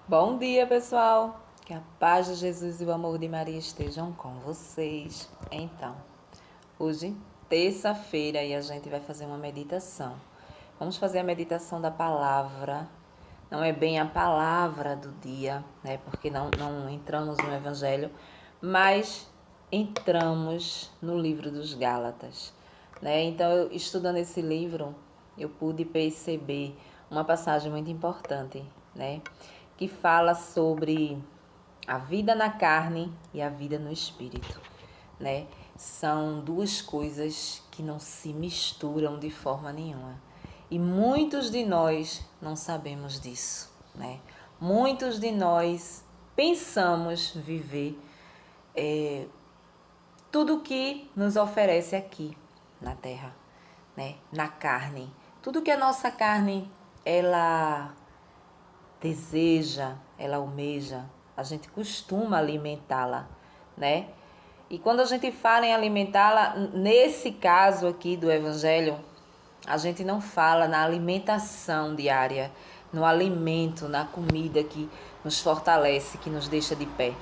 Bom dia, pessoal! Que a paz de Jesus e o amor de Maria estejam com vocês. Então, hoje, terça-feira, e a gente vai fazer uma meditação. Vamos fazer a meditação da palavra. Não é bem a palavra do dia, né? Porque não entramos no Evangelho, mas entramos no livro dos Gálatas, né? Então, estudando esse livro, eu pude perceber uma passagem muito importante, né? Que fala sobre a vida na carne e a vida no espírito, né? São duas coisas que não se misturam de forma nenhuma. E muitos de nós não sabemos disso, né? Muitos de nós pensamos viver tudo que nos oferece aqui na terra, né? Na carne. Tudo que a nossa carne, ela deseja, ela almeja, a gente costuma alimentá-la, né? E quando a gente fala em alimentá-la, nesse caso aqui do Evangelho, a gente não fala na alimentação diária, no alimento, na comida que nos fortalece, que nos deixa de pé,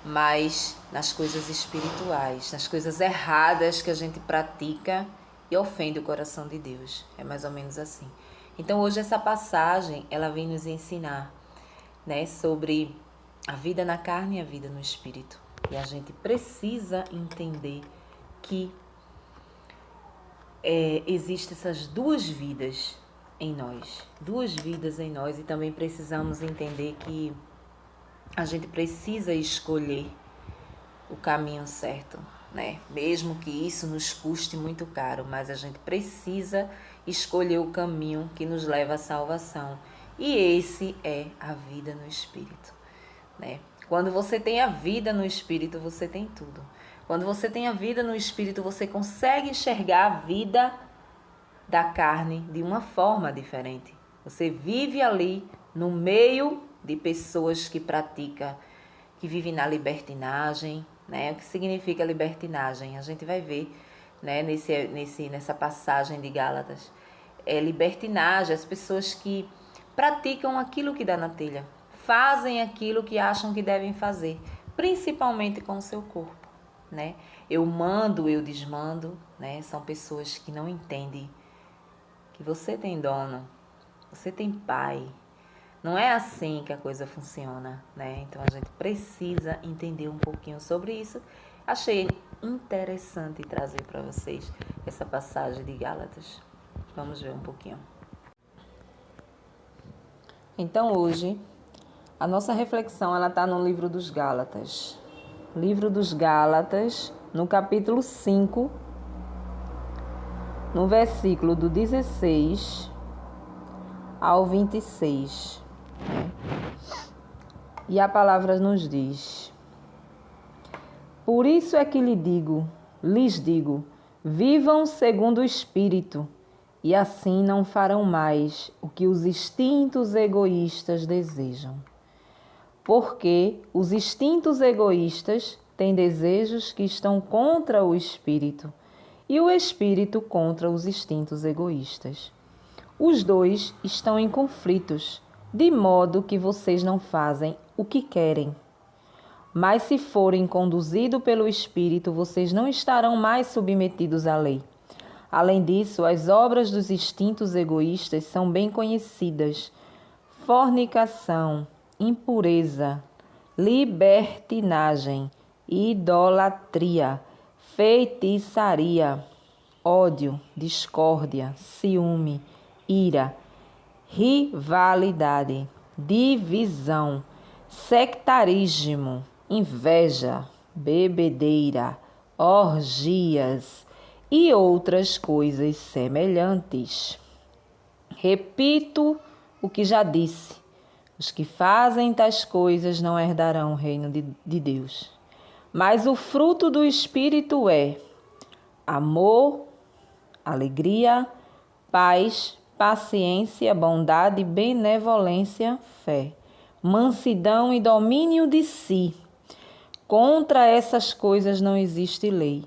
mas nas coisas espirituais, nas coisas erradas que a gente pratica e ofende o coração de Deus. É mais ou menos assim. Então hoje essa passagem, ela vem nos ensinar, né, sobre a vida na carne e a vida no espírito. E a gente precisa entender que existem essas duas vidas em nós, e também precisamos entender que a gente precisa escolher o caminho certo, né? Mesmo que isso nos custe muito caro, mas a gente precisa escolher o caminho que nos leva à salvação. E esse é a vida no Espírito, né? Quando você tem a vida no Espírito, você tem tudo. Quando você tem a vida no Espírito, você consegue enxergar a vida da carne de uma forma diferente. Você vive ali no meio de pessoas que praticam, que vivem na libertinagem, né? O que significa libertinagem? A gente vai ver, né, nessa passagem de Gálatas. É libertinagem, as pessoas que praticam aquilo que dá na telha, fazem aquilo que acham que devem fazer, principalmente com o seu corpo, né? Eu mando, eu desmando, né? São pessoas que não entendem que você tem dono, você tem pai. Não é assim que a coisa funciona, né? Então a gente precisa entender um pouquinho sobre isso. Achei interessante trazer para vocês essa passagem de Gálatas. Vamos ver um pouquinho. Então hoje a nossa reflexão ela está no livro dos Gálatas. Livro dos Gálatas, no capítulo 5, no versículo do 16 ao 26. E a palavra nos diz: por isso é que lhes digo, vivam segundo o Espírito, e assim não farão mais o que os instintos egoístas desejam. Porque os instintos egoístas têm desejos que estão contra o Espírito, e o Espírito contra os instintos egoístas. Os dois estão em conflitos, de modo que vocês não fazem o que querem. Mas se forem conduzidos pelo Espírito, vocês não estarão mais submetidos à lei. Além disso, as obras dos instintos egoístas são bem conhecidas: fornicação, impureza, libertinagem, idolatria, feitiçaria, ódio, discórdia, ciúme, ira, rivalidade, divisão, sectarismo, inveja, bebedeira, orgias e outras coisas semelhantes. Repito o que já disse: os que fazem tais coisas não herdarão o reino de Deus. Mas o fruto do Espírito é amor, alegria, paz, paciência, bondade, benevolência, fé, mansidão e domínio de si. Contra essas coisas não existe lei.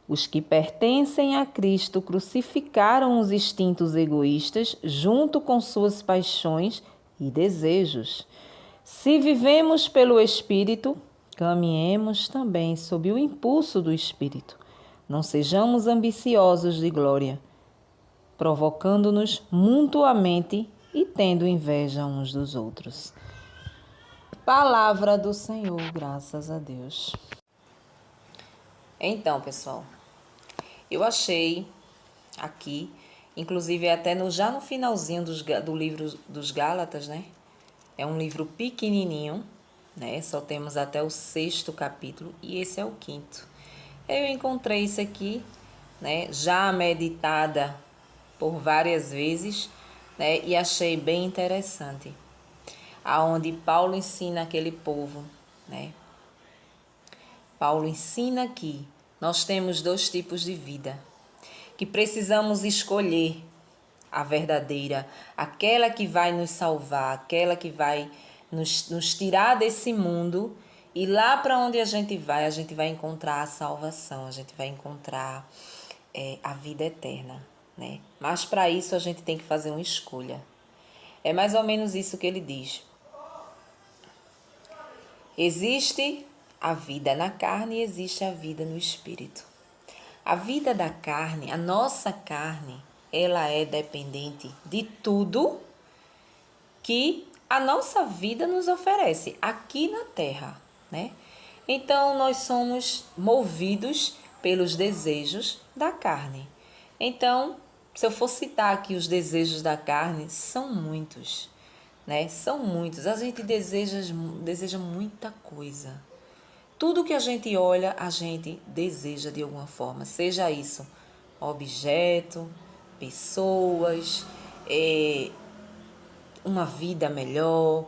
Os que pertencem a Cristo crucificaram os instintos egoístas junto com suas paixões e desejos. Se vivemos pelo Espírito, caminhemos também sob o impulso do Espírito. Não sejamos ambiciosos de glória, provocando-nos mutuamente e tendo inveja uns dos outros. Palavra do Senhor, graças a Deus. Então, pessoal, eu achei aqui, inclusive até já no finalzinho do livro dos Gálatas, né? É um livro pequenininho, né? Só temos até o 6º capítulo e esse é o 5º. Eu encontrei isso aqui, né? Já meditada por várias vezes, né? E achei bem interessante. Aonde Paulo ensina aquele povo, né? Paulo ensina que nós temos 2 tipos de vida, que precisamos escolher a verdadeira, aquela que vai nos salvar, aquela que vai nos tirar desse mundo, e lá para onde a gente vai encontrar a salvação, a gente vai encontrar a vida eterna, né? Mas para isso a gente tem que fazer uma escolha. É mais ou menos isso que ele diz. Existe a vida na carne e existe a vida no espírito. A vida da carne, a nossa carne, ela é dependente de tudo que a nossa vida nos oferece aqui na Terra, né? Então, nós somos movidos pelos desejos da carne. Então, se eu for citar aqui os desejos da carne, são muitos, né? São muitos. A gente deseja muita coisa. Tudo que a gente olha, a gente deseja de alguma forma. Seja isso objeto, pessoas, uma vida melhor,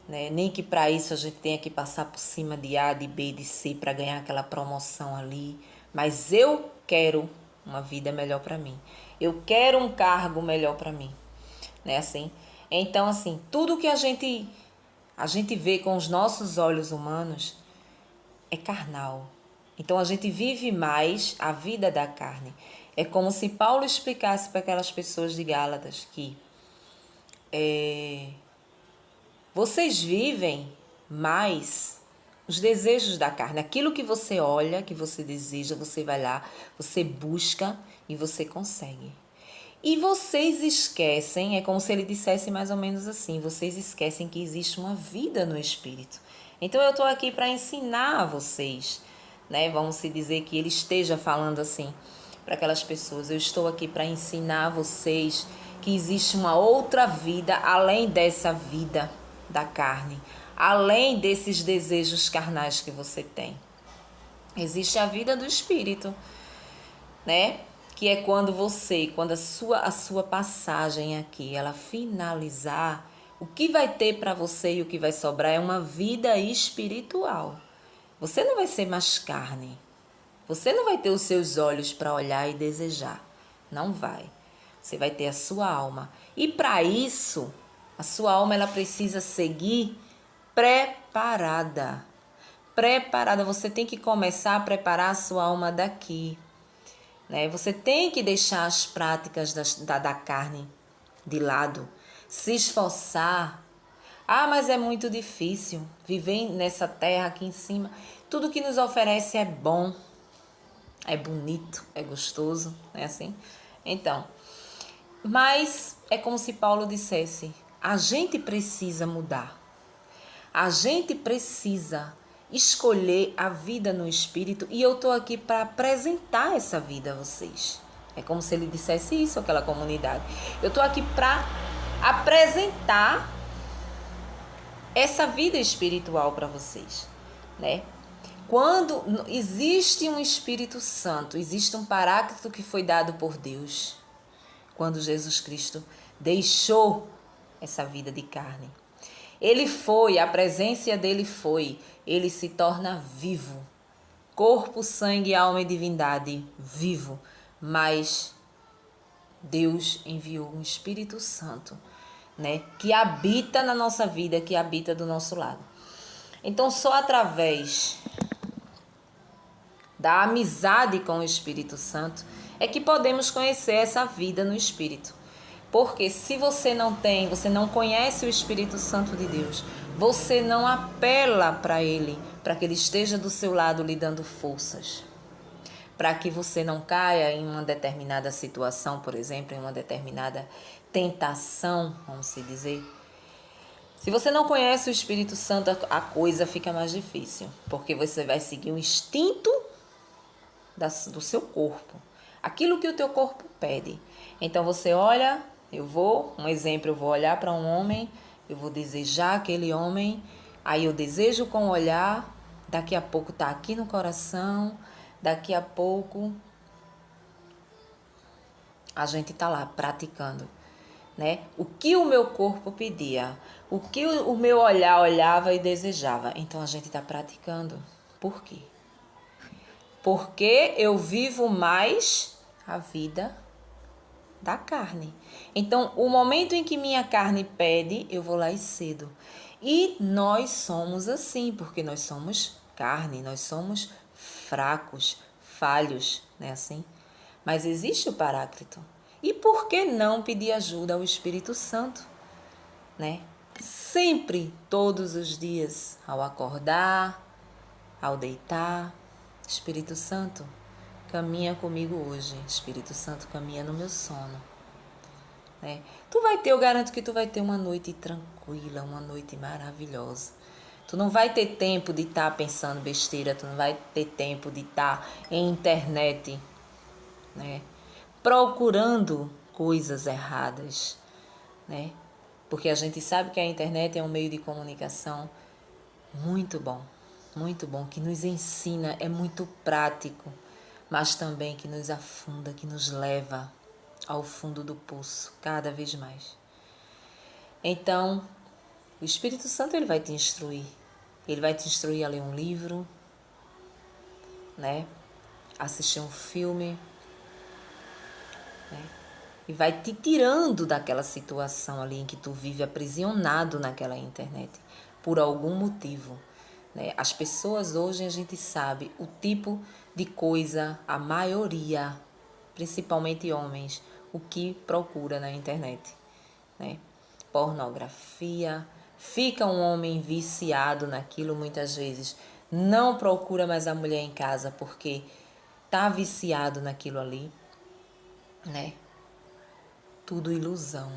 né? Nem que para isso a gente tenha que passar por cima de A, de B, de C para ganhar aquela promoção ali. Mas eu quero uma vida melhor para mim. Eu quero um cargo melhor para mim, né? Assim. Então, assim, tudo que a gente vê com os nossos olhos humanos é carnal. Então a gente vive mais a vida da carne. É como se Paulo explicasse para aquelas pessoas de Gálatas que vocês vivem mais os desejos da carne. Aquilo que você olha, que você deseja, você vai lá, você busca e você consegue. E vocês esquecem, é como se ele dissesse mais ou menos assim, vocês esquecem que existe uma vida no Espírito. Então eu estou aqui para ensinar a vocês, né? Vamos se dizer que ele esteja falando assim para aquelas pessoas. Eu estou aqui para ensinar a vocês que existe uma outra vida além dessa vida da carne, além desses desejos carnais que você tem. Existe a vida do Espírito, né? Que é quando a sua passagem aqui, ela finalizar, o que vai ter para você e o que vai sobrar é uma vida espiritual. Você não vai ser mais carne. Você não vai ter os seus olhos para olhar e desejar. Não vai. Você vai ter a sua alma. E para isso, a sua alma ela precisa seguir preparada. Preparada. Você tem que começar a preparar a sua alma daqui, né? Você tem que deixar as práticas da carne de lado. Se esforçar. Ah, mas é muito difícil viver nessa terra aqui em cima. Tudo que nos oferece é bom, é bonito, é gostoso, não é assim? Então, mas é como se Paulo dissesse, a gente precisa mudar. A gente precisa escolher a vida no Espírito e eu estou aqui para apresentar essa vida a vocês. É como se ele dissesse isso àquela comunidade. Eu estou aqui para apresentar essa vida espiritual para vocês, né? Quando existe um Espírito Santo, existe um Paráclito que foi dado por Deus, quando Jesus Cristo deixou essa vida de carne. Ele foi, a presença dele foi, ele se torna vivo. Corpo, sangue, alma e divindade, vivo. Mas Deus enviou um Espírito Santo, né, que habita na nossa vida, que habita do nosso lado. Então, só através da amizade com o Espírito Santo é que podemos conhecer essa vida no Espírito. Porque se você não tem, você não conhece o Espírito Santo de Deus, você não apela para Ele, para que Ele esteja do seu lado lhe dando forças, para que você não caia em uma determinada situação, por exemplo, em uma determinada tentação, vamos se dizer. Se você não conhece o Espírito Santo, a coisa fica mais difícil, porque você vai seguir o instinto do seu corpo, aquilo que o teu corpo pede. Então você olha, um exemplo, eu vou olhar para um homem, eu vou desejar aquele homem, aí eu desejo com o olhar, daqui a pouco tá aqui no coração, daqui a pouco a gente tá lá praticando, né? O que o meu corpo pedia, o que o meu olhar olhava e desejava. Então a gente tá praticando. Por quê? Porque eu vivo mais a vida da carne. Então, o momento em que minha carne pede, eu vou lá e cedo. E nós somos assim, porque nós somos carne, nós somos fracos, falhos, não é assim? Mas existe o Paráclito. E por que não pedir ajuda ao Espírito Santo, né? Sempre, todos os dias, ao acordar, ao deitar, Espírito Santo, caminha comigo hoje. Espírito Santo, caminha no meu sono. Né? Eu garanto que tu vai ter uma noite tranquila, uma noite maravilhosa. Tu não vai ter tempo de estar pensando besteira, tu não vai ter tempo de estar em internet, né? Procurando coisas erradas, né? Porque a gente sabe que a internet é um meio de comunicação muito bom, que nos ensina, é muito prático, mas também que nos afunda, que nos leva ao fundo do poço, cada vez mais. Então, o Espírito Santo ele vai te instruir. Ele vai te instruir a ler um livro, né? Assistir um filme, né? E vai te tirando daquela situação ali em que tu vive aprisionado naquela internet, por algum motivo. Né? As pessoas hoje, a gente sabe o tipo de coisa, a maioria, principalmente homens, o que procura na internet. Né? Pornografia, fica um homem viciado naquilo muitas vezes, não procura mais a mulher em casa porque tá viciado naquilo ali, né? Tudo ilusão,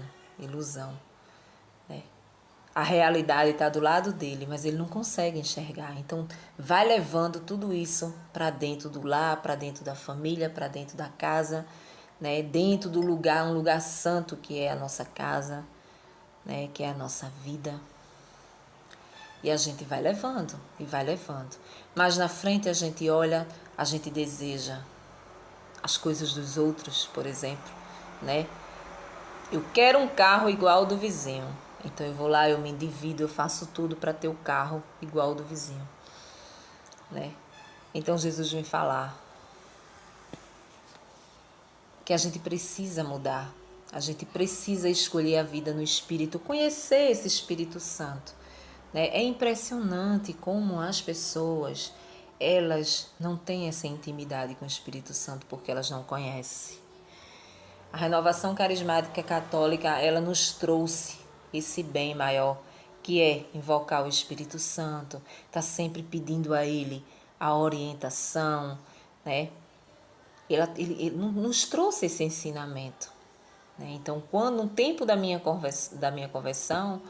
né? A realidade está do lado dele, mas ele não consegue enxergar. Então, vai levando tudo isso para dentro do lar, para dentro da família, para dentro da casa, né? Dentro do lugar, um lugar santo que é a nossa casa, né? Que é a nossa vida. E a gente vai levando, e vai levando. Mas na frente a gente olha, a gente deseja as coisas dos outros, por exemplo, né? Eu quero um carro igual ao do vizinho. Então eu vou lá, eu me endivido, eu faço tudo para ter o carro igual ao do vizinho, né? Então Jesus vem falar que a gente precisa mudar. A gente precisa escolher a vida no Espírito, conhecer esse Espírito Santo. Né? É impressionante como as pessoas, elas não têm essa intimidade com o Espírito Santo porque elas não conhecem. A renovação carismática católica, ela nos trouxe esse bem maior, que é invocar o Espírito Santo, tá sempre pedindo a Ele a orientação, né? Ele nos trouxe esse ensinamento. Né? Então, no tempo da minha conversão,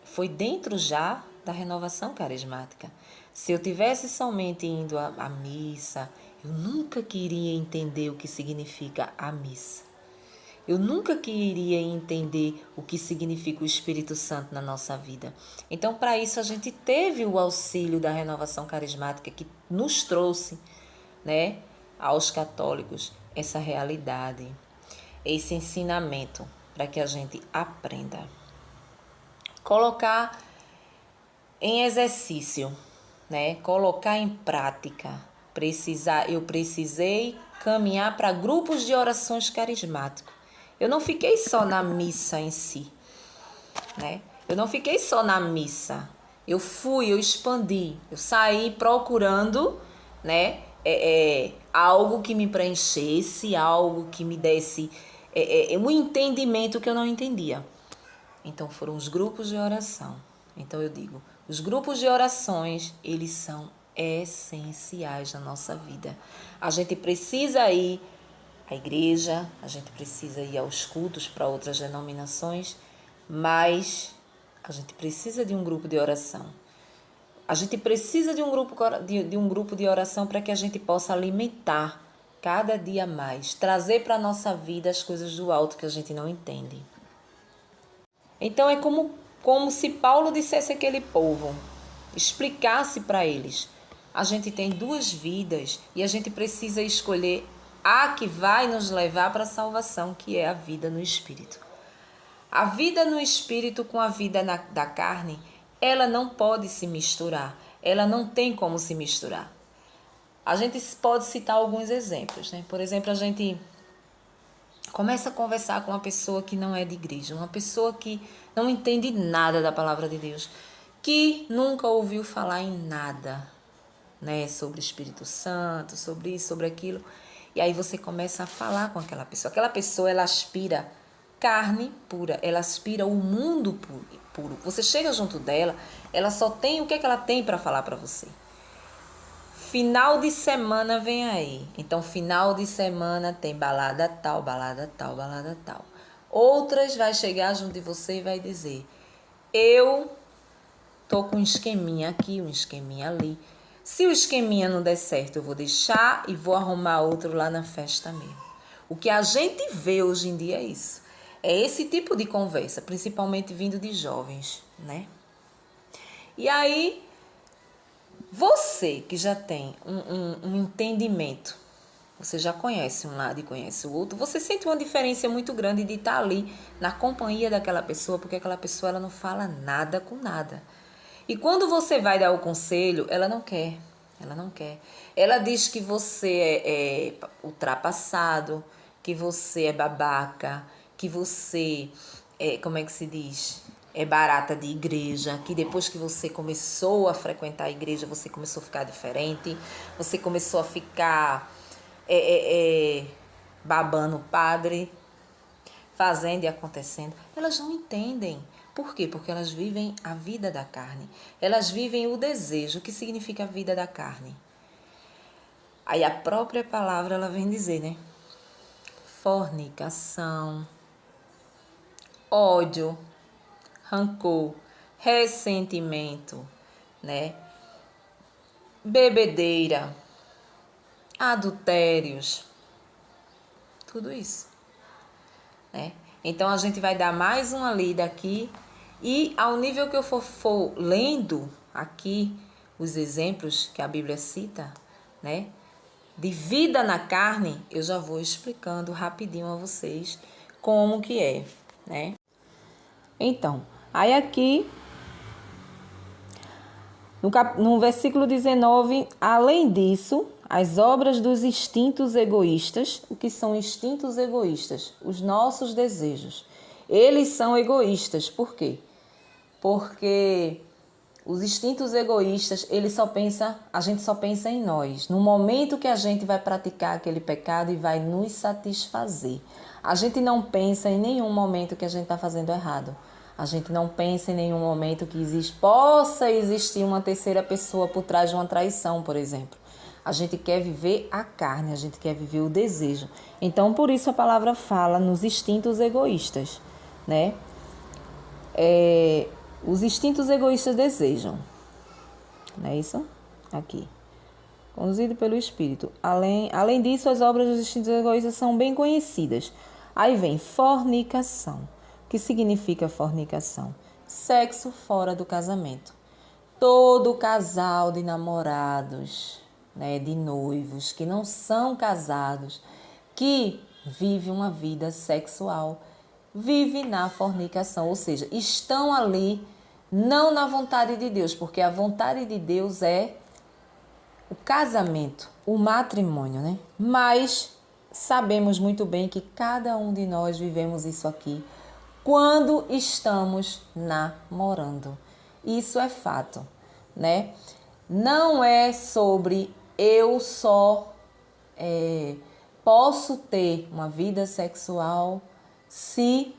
foi dentro já da renovação carismática. Se eu tivesse somente indo à missa, eu nunca queria entender o que significa a missa. Eu nunca queria entender o que significa o Espírito Santo na nossa vida. Então, para isso, a gente teve o auxílio da renovação carismática que nos trouxe, né, aos católicos essa realidade, esse ensinamento para que a gente aprenda. Colocar em exercício, né? Colocar em prática. Eu precisei caminhar para grupos de orações carismáticos. Eu não fiquei só na missa em si, né? Eu não fiquei só na missa. Eu expandi, eu saí procurando, né? Algo que me preenchesse, algo que me desse um entendimento que eu não entendia. Então foram os grupos de oração. Então eu digo, os grupos de orações, eles são essenciais na nossa vida. A gente precisa ir à igreja, a gente precisa ir aos cultos para outras denominações, mas a gente precisa de um grupo de oração. A gente precisa de um grupo de oração para que a gente possa alimentar cada dia mais, trazer para a nossa vida as coisas do alto que a gente não entende. Então é como se Paulo dissesse àquele povo, explicasse para eles, a gente tem duas vidas e a gente precisa escolher a que vai nos levar para a salvação, que é a vida no Espírito. A vida no Espírito com a vida da carne, ela não pode se misturar, ela não tem como se misturar. A gente pode citar alguns exemplos, né? Por exemplo, a gente começa a conversar com uma pessoa que não é de igreja, uma pessoa que não entende nada da palavra de Deus, que nunca ouviu falar em nada, né? Sobre o Espírito Santo, sobre isso, sobre aquilo. E aí você começa a falar com aquela pessoa. Aquela pessoa, ela aspira carne pura, ela aspira o mundo puro. Você chega junto dela, ela só tem o que é que ela tem para falar para você. Final de semana vem aí. Então, final de semana tem balada tal, balada tal, balada tal. Outras vai chegar junto de você e vai dizer, eu tô com um esqueminha aqui, um esqueminha ali. Se o esqueminha não der certo, eu vou deixar e vou arrumar outro lá na festa mesmo. O que a gente vê hoje em dia é isso. É esse tipo de conversa, principalmente vindo de jovens, né? E aí, você que já tem um entendimento, você já conhece um lado e conhece o outro, você sente uma diferença muito grande de estar ali na companhia daquela pessoa, porque aquela pessoa ela não fala nada com nada. E quando você vai dar o conselho, ela não quer. Ela não quer. Ela diz que você é ultrapassado, que você é babaca, que você como é que se diz? É barata de igreja, que depois que você começou a frequentar a igreja, você começou a ficar diferente, você começou a ficar babando o padre, fazendo e acontecendo. Elas não entendem. Por quê? Porque elas vivem a vida da carne. Elas vivem o desejo. O que significa a vida da carne? Aí a própria palavra ela vem dizer, né? Fornicação, ódio, rancor, ressentimento, né? Bebedeira, adultérios, tudo isso, né? Então a gente vai dar mais uma lida aqui e ao nível que eu for lendo aqui os exemplos que a Bíblia cita, né? De vida na carne, eu já vou explicando rapidinho a vocês como que é, né? Então, aí aqui no versículo 19, além disso, as obras dos instintos egoístas. O que são instintos egoístas? Os nossos desejos. Eles são egoístas. Por quê? Porque os instintos egoístas, a gente só pensa em nós. No momento que a gente vai praticar aquele pecado e vai nos satisfazer. A gente não pensa em nenhum momento que a gente está fazendo errado. A gente não pensa em nenhum momento que possa existir uma terceira pessoa por trás de uma traição, por exemplo. A gente quer viver a carne, a gente quer viver o desejo. Então, por isso a palavra fala nos instintos egoístas, né? Os instintos egoístas desejam, não é isso? Aqui. Conduzido pelo Espírito. Além disso, as obras dos instintos egoístas são bem conhecidas. Aí vem fornicação. O que significa fornicação? Sexo fora do casamento. Todo casal de namorados, né, de noivos, que não são casados, que vive uma vida sexual, vive na fornicação, ou seja, estão ali não na vontade de Deus, porque a vontade de Deus é o casamento, o matrimônio, né? Mas sabemos muito bem que cada um de nós vivemos isso aqui quando estamos namorando. Isso é fato, né? Não é sobre eu só posso ter uma vida sexual se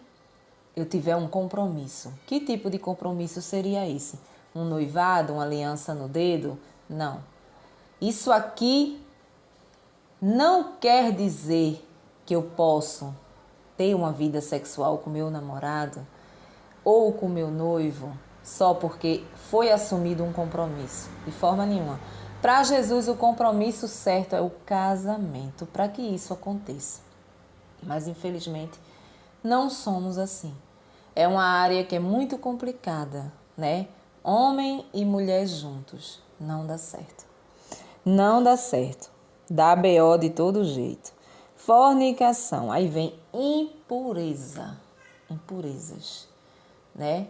eu tiver um compromisso. Que tipo de compromisso seria esse? Um noivado, uma aliança no dedo? Não. Isso aqui não quer dizer que eu posso ter uma vida sexual com meu namorado ou com meu noivo só porque foi assumido um compromisso. De forma nenhuma. Para Jesus, o compromisso certo é o casamento, para que isso aconteça. Mas, infelizmente, não somos assim. É uma área que é muito complicada, né? Homem e mulher juntos. Não dá certo. Não dá certo. Dá BO de todo jeito. Fornicação. Aí vem impureza. Impurezas, né?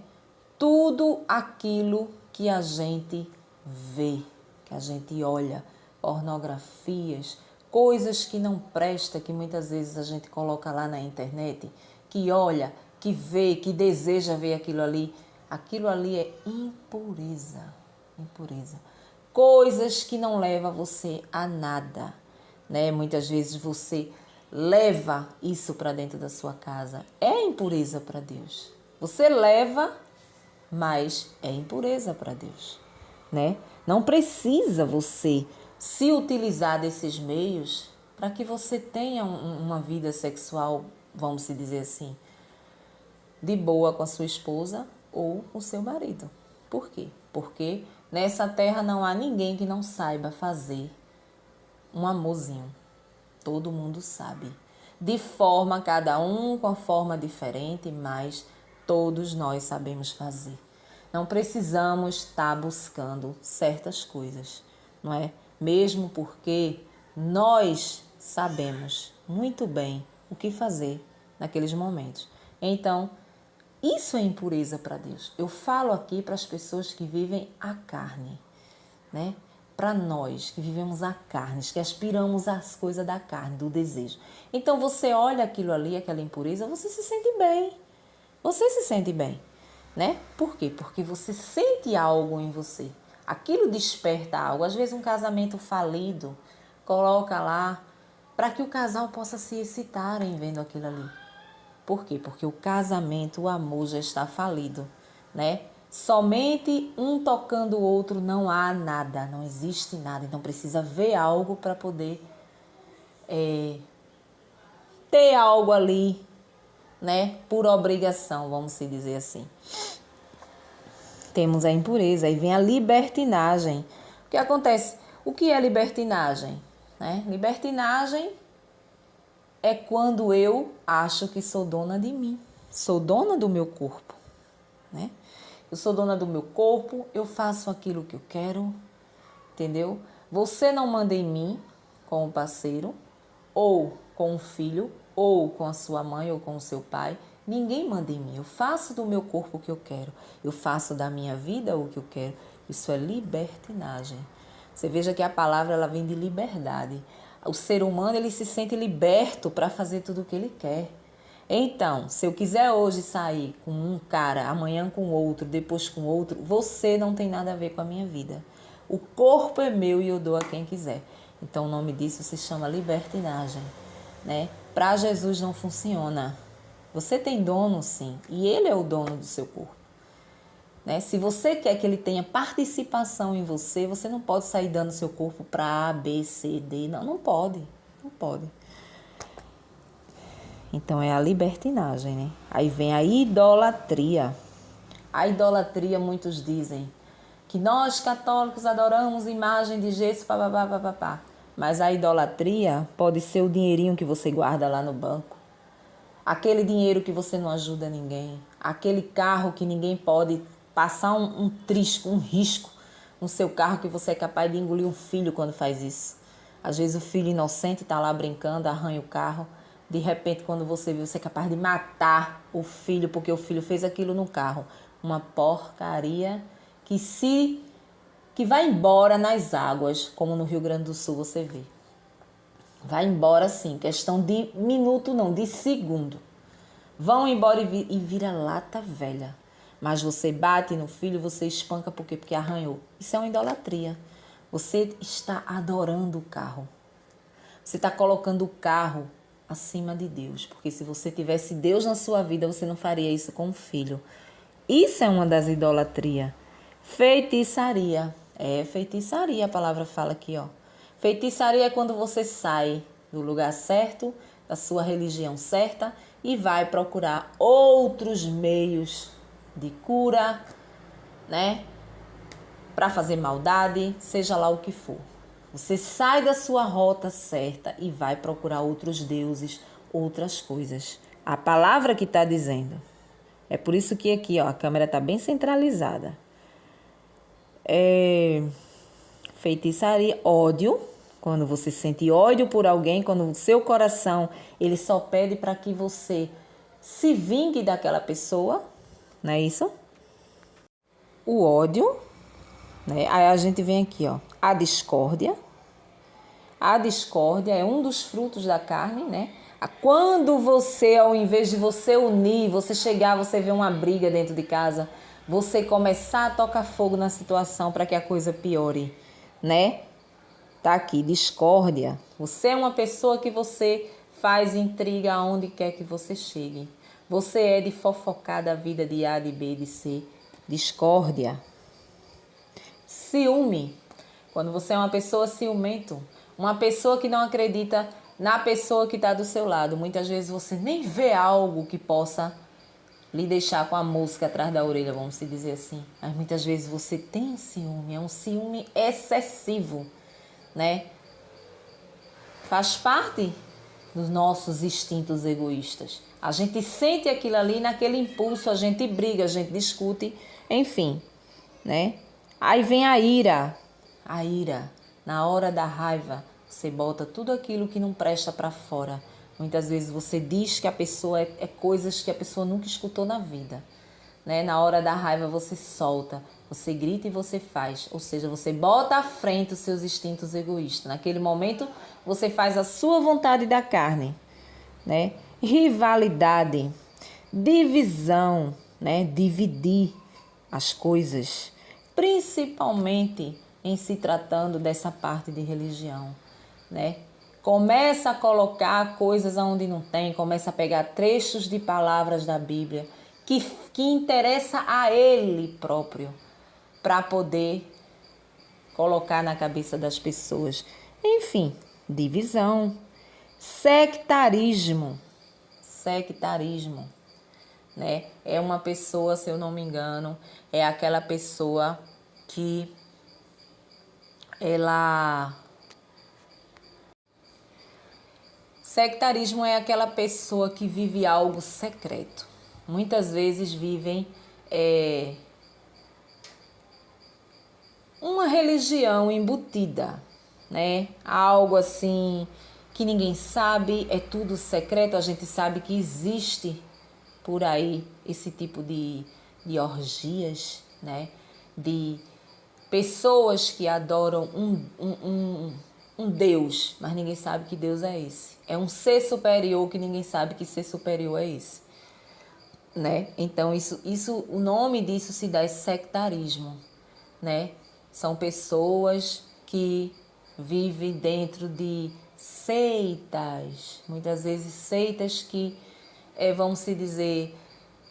Tudo aquilo que a gente vê, que a gente olha, pornografias, coisas que não prestam, que muitas vezes a gente coloca lá na internet, que olha, que vê, que deseja ver aquilo ali é impureza, impureza. Coisas que não levam você a nada, né? Muitas vezes você leva isso para dentro da sua casa. É impureza para Deus. Você leva, mas é impureza para Deus, né? Não precisa você se utilizar desses meios para que você tenha uma vida sexual, vamos se dizer assim, de boa com a sua esposa ou o seu marido. Por quê? Porque nessa terra não há ninguém que não saiba fazer um amorzinho. Todo mundo sabe. De forma, cada um com a forma diferente, mas todos nós sabemos fazer. Não precisamos estar buscando certas coisas, não é? Mesmo porque nós sabemos muito bem o que fazer naqueles momentos. Então, isso é impureza para Deus. Eu falo aqui para as pessoas que vivem a carne, né? Para nós que vivemos a carne, que aspiramos às coisas da carne, do desejo. Então você olha aquilo ali, aquela impureza, você se sente bem. Você se sente bem, né? Por quê? Porque você sente algo em você. Aquilo desperta algo. Às vezes um casamento falido coloca lá para que o casal possa se excitarem vendo aquilo ali. Por quê? Porque o casamento, o amor já está falido, né? Somente um tocando o outro não há nada, não existe nada. Então precisa ver algo para poder ter algo ali, né? Por obrigação, vamos se dizer assim. Temos a impureza, aí vem a libertinagem. O que acontece? O que é libertinagem? Né? Libertinagem é quando eu acho que sou dona de mim, sou dona do meu corpo, né? Eu sou dona do meu corpo, eu faço aquilo que eu quero, entendeu? Você não manda em mim com o parceiro, ou com o filho, ou com a sua mãe, ou com o seu pai. Ninguém manda em mim. Eu faço do meu corpo o que eu quero. Eu faço da minha vida o que eu quero. Isso é libertinagem. Você veja que a palavra ela vem de liberdade. O ser humano ele se sente liberto para fazer tudo o que ele quer. Então, se eu quiser hoje sair com um cara, amanhã com outro, depois com outro, você não tem nada a ver com a minha vida. O corpo é meu e eu dou a quem quiser. Então, o nome disso se chama libertinagem, né? Para Jesus não funciona. Você tem dono, sim, e ele é o dono do seu corpo, né? Se você quer que ele tenha participação em você, você não pode sair dando seu corpo para A, B, C, D. Não, não pode. Não pode. Então é a libertinagem, né? Aí vem a idolatria. A idolatria, muitos dizem que nós católicos adoramos imagem de gesso, papapá, papapá. Mas a idolatria pode ser o dinheirinho que você guarda lá no banco. Aquele dinheiro que você não ajuda ninguém. Aquele carro que ninguém pode passar um trisco, um risco no seu carro que você é capaz de engolir um filho quando faz isso. Às vezes o filho inocente está lá brincando, arranha o carro. De repente, quando você vê, você é capaz de matar o filho porque o filho fez aquilo no carro. Uma porcaria que vai embora nas águas, como no Rio Grande do Sul você vê. Vai embora sim, questão de minuto não, de segundo. Vão embora e vira lata velha. Mas você bate no filho, você espanca por quê? Porque arranhou. Isso é uma idolatria. Você está adorando o carro. Você está colocando o carro acima de Deus. Porque se você tivesse Deus na sua vida, você não faria isso com o filho. Isso é uma das idolatrias. Feitiçaria. É feitiçaria, a palavra fala aqui, ó. Feitiçaria é quando você sai do lugar certo, da sua religião certa, e vai procurar outros meios de cura, né? Para fazer maldade, seja lá o que for. Você sai da sua rota certa e vai procurar outros deuses, outras coisas. A palavra que está dizendo. É por isso que aqui, ó, a câmera está bem centralizada. Feitiçaria, ódio. Quando você sente ódio por alguém, quando o seu coração, ele só pede para que você se vingue daquela pessoa, não é isso? O ódio, né? Aí a gente vem aqui, ó, a discórdia. A discórdia é um dos frutos da carne, né? Quando você, ao invés de você unir, você chegar, você vê uma briga dentro de casa, você começar a tocar fogo na situação para que a coisa piore, né? Tá aqui, discórdia. Você é uma pessoa que você faz intriga aonde quer que você chegue. Você é de fofocar da vida de A, de B, de C. Discórdia. Ciúme. Quando você é uma pessoa ciumento, uma pessoa que não acredita na pessoa que está do seu lado. Muitas vezes você nem vê algo que possa lhe deixar com a mosca atrás da orelha, vamos se dizer assim. Mas muitas vezes você tem ciúme, é um ciúme excessivo, né? Faz parte dos nossos instintos egoístas. A gente sente aquilo ali, naquele impulso, a gente briga, a gente discute, enfim, né? Aí vem a ira. A ira, na hora da raiva, você bota tudo aquilo que não presta para fora. Muitas vezes você diz que a pessoa é coisas que a pessoa nunca escutou na vida, né? Na hora da raiva você solta, você grita e você faz. Ou seja, você bota à frente os seus instintos egoístas. Naquele momento você faz a sua vontade da carne, né? Rivalidade, divisão, né? Dividir as coisas, principalmente em se tratando dessa parte de religião, né? Começa a colocar coisas onde não tem, começa a pegar trechos de palavras da Bíblia que interessa a ele próprio para poder colocar na cabeça das pessoas. Enfim, divisão, sectarismo, né? É uma pessoa, se eu não me engano, é aquela pessoa que sectarismo é aquela pessoa que vive algo secreto. Muitas vezes vivem uma religião embutida, né? Algo assim que ninguém sabe, é tudo secreto. A gente sabe que existe por aí esse tipo de orgias, né? De pessoas que adoram um Deus, mas ninguém sabe que Deus é esse. É um ser superior que ninguém sabe que ser superior é esse, né? Então o nome disso se dá sectarismo, né? São pessoas que vivem dentro de seitas, muitas vezes seitas que vamos se dizer,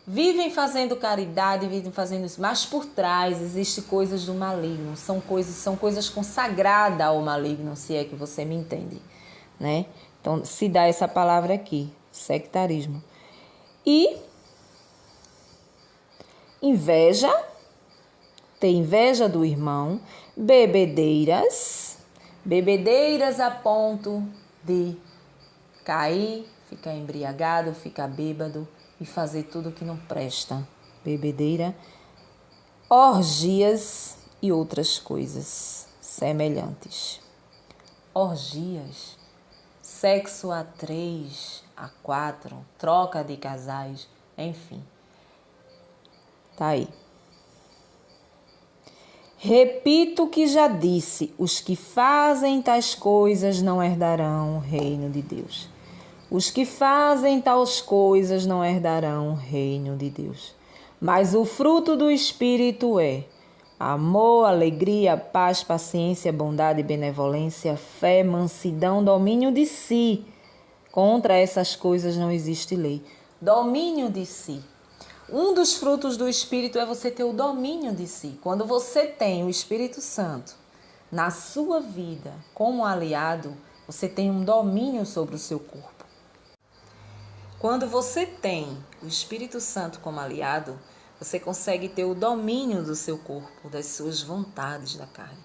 vivem fazendo caridade, vivem fazendo isso, mas por trás existem coisas do maligno, são coisas consagradas ao maligno, se é que você me entende, né? Então, se dá essa palavra aqui, sectarismo. E inveja, ter inveja do irmão, bebedeiras a ponto de cair, ficar embriagado, ficar bêbado e fazer tudo que não presta. Bebedeira, orgias e outras coisas semelhantes. Orgias, sexo a 3, a 4, troca de casais, enfim. Tá aí. Repito o que já disse, os que fazem tais coisas não herdarão o reino de Deus. Os que fazem tais coisas não herdarão o reino de Deus. Mas o fruto do Espírito é Amor, alegria, paz, paciência, bondade, benevolência, fé, mansidão, domínio de si. Contra essas coisas não existe lei. Domínio de si. Um dos frutos do Espírito é você ter o domínio de si. Quando você tem o Espírito Santo na sua vida como aliado, você tem um domínio sobre o seu corpo. Quando você tem o Espírito Santo como aliado, você consegue ter o domínio do seu corpo, das suas vontades da carne.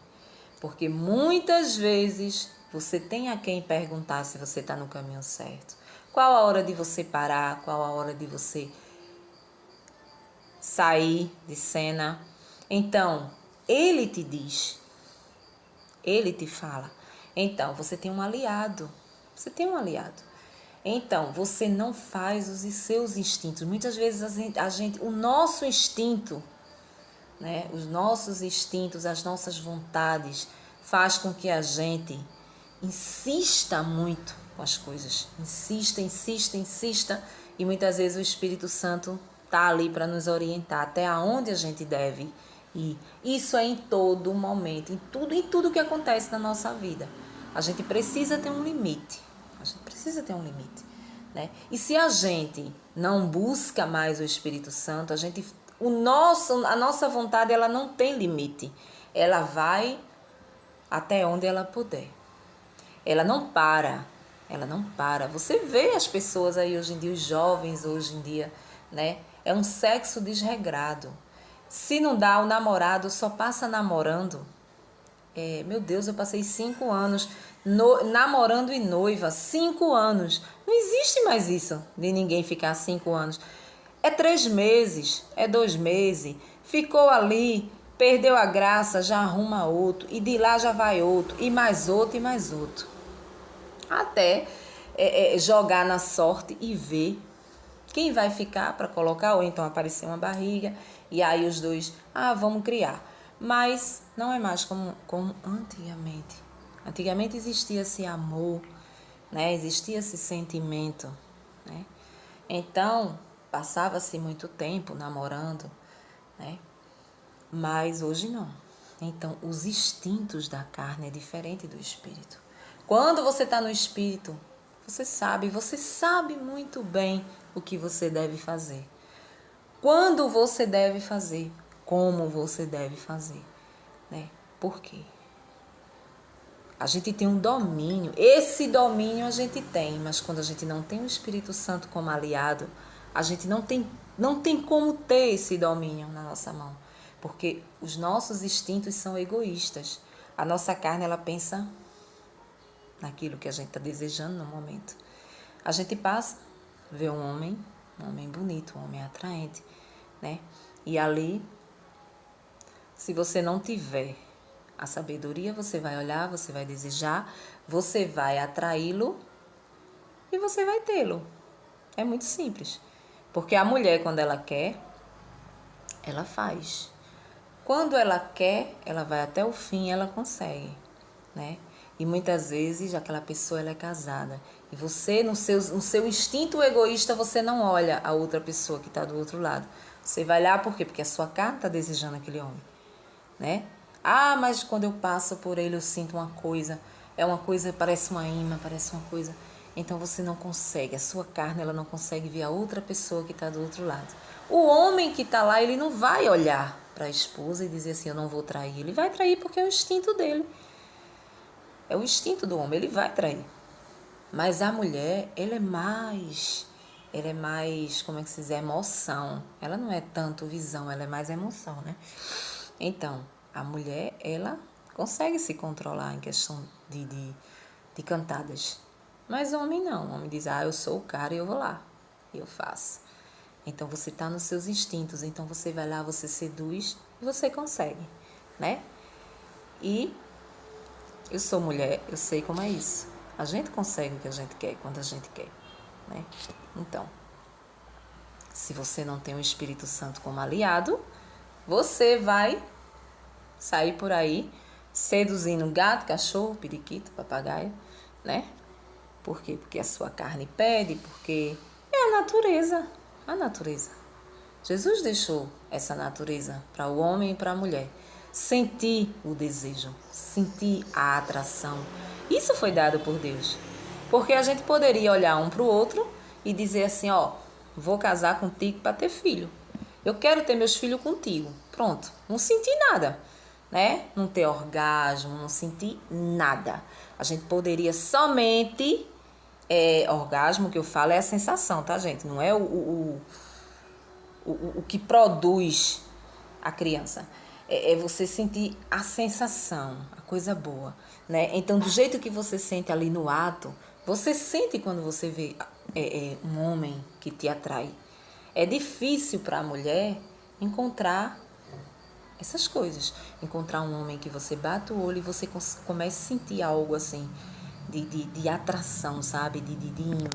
Porque muitas vezes você tem a quem perguntar se você está no caminho certo. Qual a hora de você parar? Qual a hora de você sair de cena? Então, ele te diz, ele te fala. Então, você tem um aliado. Você tem um aliado. Então, você não faz os seus instintos. Muitas vezes o nosso instinto, né? Os nossos instintos, as nossas vontades, faz com que a gente insista muito com as coisas. Insista. E muitas vezes o Espírito Santo está ali para nos orientar até aonde a gente deve ir. Isso é em todo momento, em tudo que acontece na nossa vida. A gente precisa ter um limite. Né? E se a gente não busca mais o Espírito Santo, a nossa vontade ela não tem limite. Ela vai até onde ela puder. Ela não para. Você vê as pessoas aí hoje em dia, os jovens hoje em dia, né? É um sexo desregrado. Se não dá, o namorado só passa namorando. Meu Deus, eu passei 5 anos namorando e noiva, 5 anos. Não existe mais isso de ninguém ficar 5 anos. É 3 meses, é 2 meses. Ficou ali, perdeu a graça, já arruma outro. E de lá já vai outro, e mais outro, e mais outro. Até jogar na sorte e ver quem vai ficar para colocar, ou então aparecer uma barriga. E aí os dois, vamos criar. Mas não é mais como antigamente. Antigamente existia esse amor, né? Existia esse sentimento, né? Então, passava-se muito tempo namorando, né? Mas hoje não. Então, os instintos da carne é diferente do espírito. Quando você está no espírito, você sabe muito bem o que você deve fazer. Quando você deve fazer, como você deve fazer, né? Por quê? A gente tem um domínio, esse domínio a gente tem, mas quando a gente não tem o Espírito Santo como aliado, a gente não tem como ter esse domínio na nossa mão, porque os nossos instintos são egoístas. A nossa carne, ela pensa naquilo que a gente está desejando no momento. A gente passa, vê um homem bonito, um homem atraente, né? E ali, se você não tiver a sabedoria, você vai olhar, você vai desejar, você vai atraí-lo e você vai tê-lo. É muito simples. Porque a mulher, quando ela quer, ela faz. Quando ela quer, ela vai até o fim, ela consegue, né? E muitas vezes aquela pessoa ela é casada. E você, no seu instinto egoísta, você não olha a outra pessoa que está do outro lado. Você vai olhar por quê? Porque a sua carne está desejando aquele homem, né? Mas quando eu passo por ele eu sinto uma coisa. É uma coisa, parece uma imã, parece uma coisa. Então você não consegue, a sua carne ela não consegue ver a outra pessoa que está do outro lado. O homem que está lá, ele não vai olhar para a esposa e dizer assim, eu não vou trair. Ele vai trair porque é o instinto dele. É o instinto do homem, ele vai trair. Mas a mulher, ela é mais, como é que se diz, emoção. Ela não é tanto visão, ela é mais emoção, né? Então, a mulher, ela consegue se controlar em questão de cantadas. Mas o homem não. O homem diz, eu sou o cara e eu vou lá. E eu faço. Então, você está nos seus instintos. Então, você vai lá, você seduz e você consegue, né? E eu sou mulher, eu sei como é isso. A gente consegue o que a gente quer quando a gente quer, né? Então, se você não tem o Espírito Santo como aliado, você vai sair por aí seduzindo gato, cachorro, periquito, papagaio, né? Por quê? Porque a sua carne pede, porque é a natureza. A natureza. Jesus deixou essa natureza para o homem e para a mulher. sentir o desejo, sentir a atração. Isso foi dado por Deus. Porque a gente poderia olhar um para o outro e dizer assim, ó, vou casar contigo para ter filho. Eu quero ter meus filhos contigo. Pronto, não senti nada, né? Não ter orgasmo, não senti nada. A gente poderia somente... orgasmo que eu falo é a sensação, tá, gente? Não é o que produz a criança. É você sentir a sensação, a coisa boa, né? Então, do jeito que você sente ali no ato, você sente quando você vê um homem que te atrai. É difícil para a mulher encontrar essas coisas. Encontrar um homem que você bate o olho e você comece a sentir algo assim, de atração, sabe? De imã.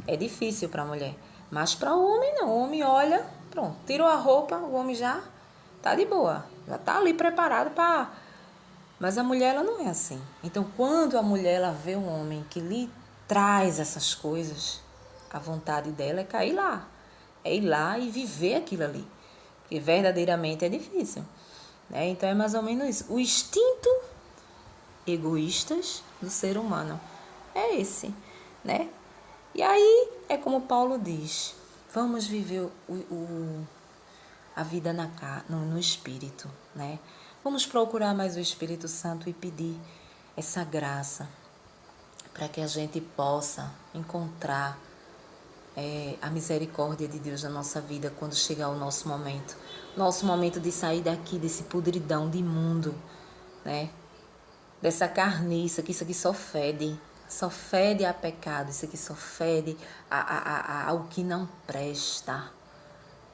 É difícil para a mulher. Mas para o homem não. O homem olha, pronto, tirou a roupa, o homem já tá de boa. Já tá ali preparado para... Mas a mulher, ela não é assim. Então, quando a mulher ela vê um homem que lhe traz essas coisas, a vontade dela é cair lá. É ir lá e viver aquilo ali. Porque verdadeiramente é difícil, né? Então, é mais ou menos isso. O instinto egoístas do ser humano é esse, né? E aí, é como Paulo diz, vamos viver a vida no Espírito, né? Vamos procurar mais o Espírito Santo e pedir essa graça para que a gente possa encontrar a misericórdia de Deus na nossa vida quando chegar o nosso momento de sair daqui, desse podridão de mundo, né? Dessa carniça, que isso aqui só fede a pecado, isso aqui só fede ao que não presta,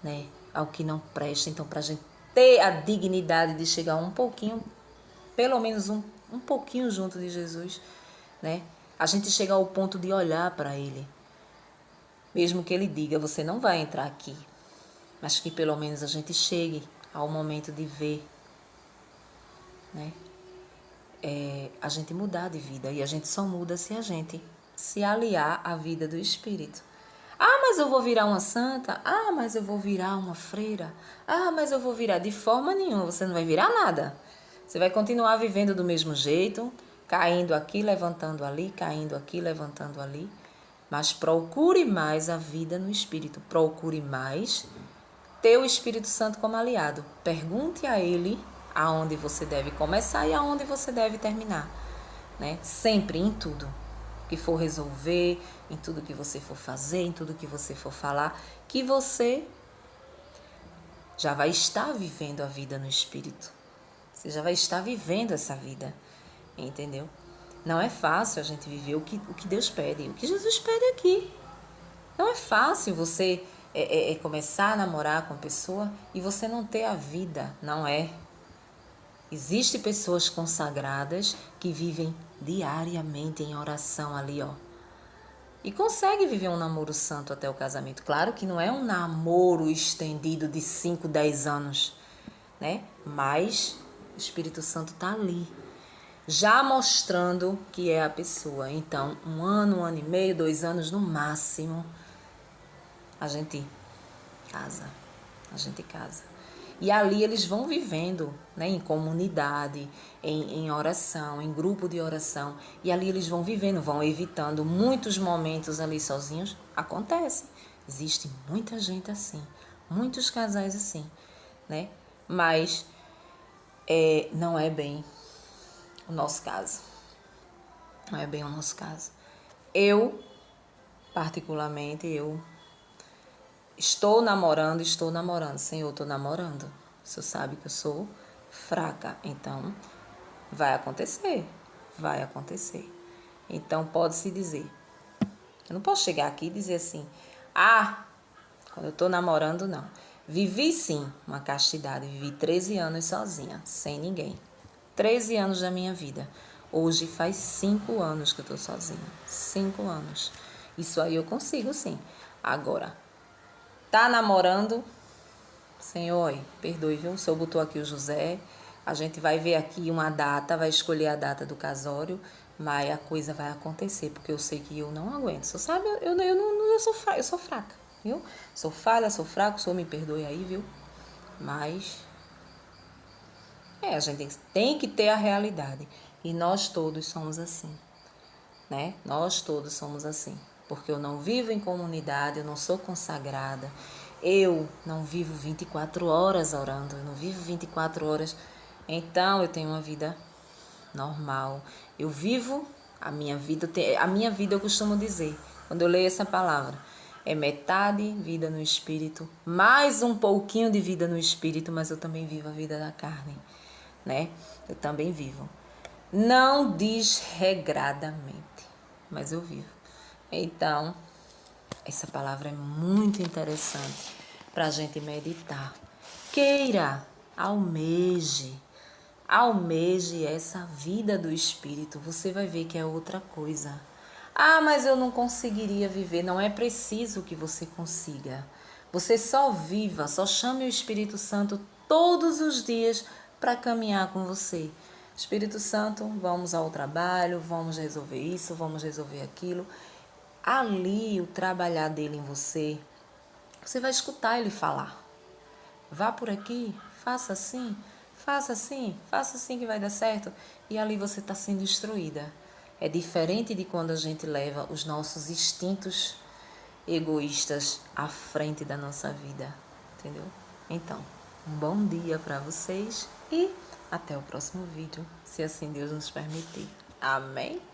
né? Ao que não presta. Então, para a gente ter a dignidade de chegar um pouquinho, pelo menos um pouquinho junto de Jesus, né? A gente chega ao ponto de olhar para Ele. Mesmo que Ele diga, você não vai entrar aqui. Mas que pelo menos a gente chegue ao momento de ver, né? A gente mudar de vida. E a gente só muda se a gente se aliar à vida do Espírito. Ah, mas eu vou virar uma santa. Ah, mas eu vou virar uma freira. Ah, mas eu vou virar... De forma nenhuma, você não vai virar nada. Você vai continuar vivendo do mesmo jeito, caindo aqui, levantando ali, caindo aqui, levantando ali. Mas procure mais a vida no Espírito. Procure mais ter o Espírito Santo como aliado. Pergunte a Ele aonde você deve começar e aonde você deve terminar, né? Sempre, em tudo que for resolver, em tudo que você for fazer, em tudo que você for falar, que você já vai estar vivendo a vida no Espírito. Você já vai estar vivendo essa vida, entendeu? Não é fácil a gente viver o que Deus pede, o que Jesus pede aqui. Não é fácil você começar a namorar com a pessoa e você não ter a vida, não é? Existem pessoas consagradas que vivem diariamente em oração ali, ó. E conseguem viver um namoro santo até o casamento. Claro que não é um namoro estendido de 5, 10 anos, né? Mas o Espírito Santo tá ali, já mostrando que é a pessoa. Então, 1 ano, 1 ano e meio, 2 anos no máximo, a gente casa. E ali eles vão vivendo, né, em comunidade, em oração, em grupo de oração. E ali eles vão vivendo, vão evitando muitos momentos ali sozinhos. Acontece. Existe muita gente assim, muitos casais assim, né? Mas não é bem o nosso caso. Não é bem o nosso caso. Eu, particularmente, estou namorando, Senhor, estou namorando. O Senhor sabe que eu sou fraca, então vai acontecer. Então pode-se dizer. Eu não posso chegar aqui e dizer assim, quando eu estou namorando, não. Vivi sim uma castidade, vivi 13 anos sozinha, sem ninguém. 13 anos da minha vida. Hoje faz 5 anos que eu estou sozinha. 5 anos. Isso aí eu consigo sim. Agora, tá namorando, Senhor, perdoe, viu? O Senhor botou aqui o José. A gente vai ver aqui uma data, vai escolher a data do casório, mas a coisa vai acontecer, porque eu sei que eu não aguento. Você sabe, eu sou fraca, viu? Sou falha, sou fraco, o Senhor me perdoe aí, viu? Mas A gente tem que ter a realidade. E nós todos somos assim, né? Nós todos somos assim. Porque eu não vivo em comunidade, eu não sou consagrada. Eu não vivo 24 horas orando, eu não vivo 24 horas. Então, eu tenho uma vida normal. Eu vivo a minha vida. A minha vida, eu costumo dizer, quando eu leio essa palavra, é metade vida no espírito, mais um pouquinho de vida no espírito, mas eu também vivo a vida da carne, né? Eu também vivo. Não desregradamente, mas eu vivo. Então, essa palavra é muito interessante para a gente meditar. Queira, almeje essa vida do espírito. Você vai ver que é outra coisa. Ah, mas eu não conseguiria viver. Não é preciso que você consiga. Você só viva, só chame o Espírito Santo todos os dias para caminhar com você. Espírito Santo, vamos ao trabalho, vamos resolver isso, vamos resolver aquilo. Ali, o trabalhar dele em você, você vai escutar ele falar. Vá por aqui, faça assim, faça assim, faça assim que vai dar certo. E ali você está sendo instruída. É diferente de quando a gente leva os nossos instintos egoístas à frente da nossa vida, entendeu? Então, um bom dia para vocês e até o próximo vídeo, se assim Deus nos permitir. Amém?